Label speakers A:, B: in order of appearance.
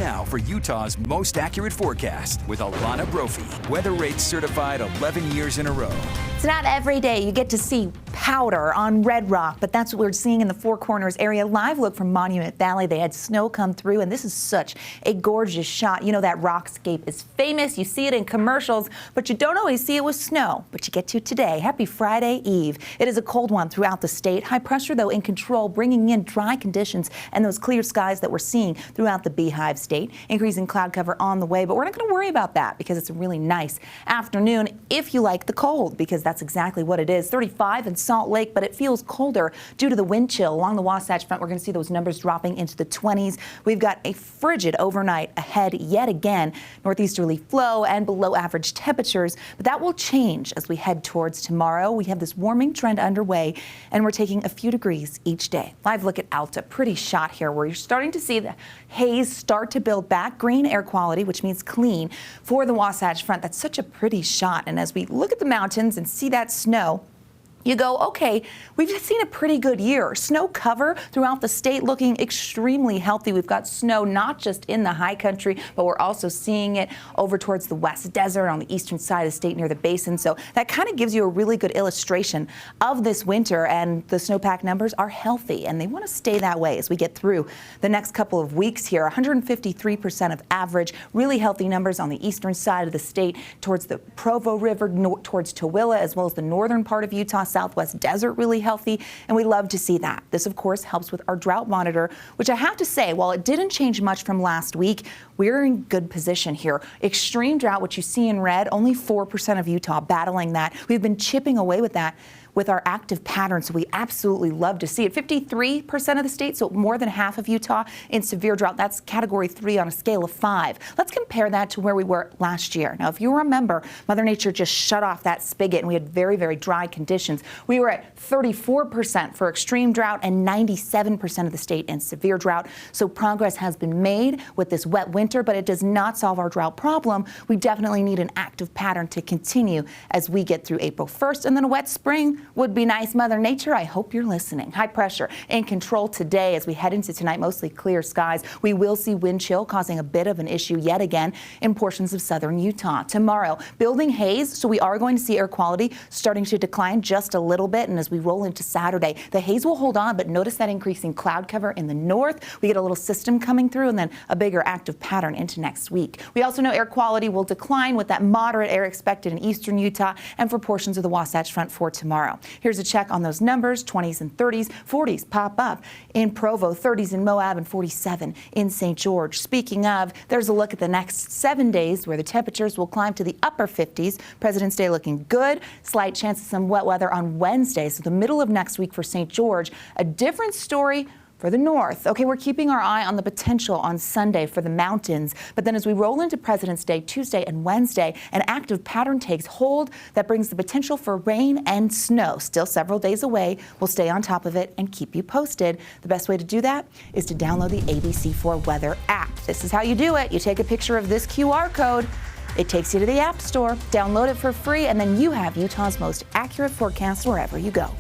A: now for Utah's most accurate forecast with Alana Brophy. Weather rates certified 11 years in a row.
B: It's not every day you get to see powder on Red Rock, but that's what we're seeing in the Four Corners area. Live look from Monument Valley. They had snow come through, and this is such a gorgeous shot. You know that rockscape is famous. You see it in commercials, but you don't always see it with snow. But you get to today. Happy Friday Eve. It is a cold one throughout the state. High pressure, though, in control, bringing in dry conditions and those clear skies that we're seeing throughout the Beehive State. Increasing cloud cover on the way, but we're not going to worry about that because it's a really nice afternoon if you like the cold, because that's exactly what it is. 35 in Salt Lake, but it feels colder due to the wind chill. Along the Wasatch Front, we're going to see those numbers dropping into the 20s. We've got a frigid overnight ahead yet again. Northeasterly flow and below average temperatures, but that will change as we head towards tomorrow. We have this warming trend underway, and we're taking a few degrees each day. Live look at Alta. Pretty shot here where you're starting to see the haze start to build back. Green air quality, which means clean for the Wasatch Front. That's such a pretty shot. And as we look at the mountains and see that snow, you go, okay, we've seen a pretty good year. Snow cover throughout the state looking extremely healthy. We've got snow not just in the high country, but we're also seeing it over towards the west desert on the eastern side of the state near the basin. So that kind of gives you a really good illustration of this winter, and the snowpack numbers are healthy, and they want to stay that way as we get through the next couple of weeks here. 153% of average, really healthy numbers on the eastern side of the state towards the Provo River, towards Tooele, as well as the northern part of Utah. Southwest desert really healthy, and we love to see that. This, of course, helps with our drought monitor, which I have to say, while it didn't change much from last week, we're in good position here. Extreme drought, which you see in red, only 4% of Utah battling that. We've been chipping away with that with our active pattern, so we absolutely love to see it. 53% of the state, so more than half of Utah in severe drought. That's category 3 on a scale of 5. Let's compare that to where we were last year. Now, if you remember, Mother Nature just shut off that spigot and we had very, very dry conditions. We were at 34% for extreme drought and 97% of the state in severe drought. So progress has been made with this wet winter, but it does not solve our drought problem. We definitely need an active pattern to continue as we get through April 1st, and then a wet spring would be nice. Mother Nature, I hope you're listening. High pressure in control today as we head into tonight, mostly clear skies. We will see wind chill causing a bit of an issue yet again in portions of southern Utah. Tomorrow, building haze, so we are going to see air quality starting to decline just a little bit, and as we roll into Saturday, the haze will hold on, but notice that increasing cloud cover in the north. We get a little system coming through and then a bigger active pattern into next week. We also know air quality will decline with that moderate air expected in eastern Utah and for portions of the Wasatch Front for tomorrow. Here's a check on those numbers. 20s and 30s, 40s pop up in Provo, 30s in Moab, and 47 in St. George. Speaking of, there's a look at the next 7 days where the temperatures will climb to the upper 50s. President's Day looking good. Slight chance of some wet weather on Wednesday, so the middle of next week for St. George. A different story for the north. Okay, we're keeping our eye on the potential on Sunday for the mountains, but then as we roll into President's Day, Tuesday and Wednesday, an active pattern takes hold that brings the potential for rain and snow. Still several days away. We'll stay on top of it and keep you posted. The best way to do that is to download the ABC4 Weather app. This is how you do it. You take a picture of this QR code. It takes you to the App Store. Download it for free, and then you have Utah's most accurate forecast wherever you go.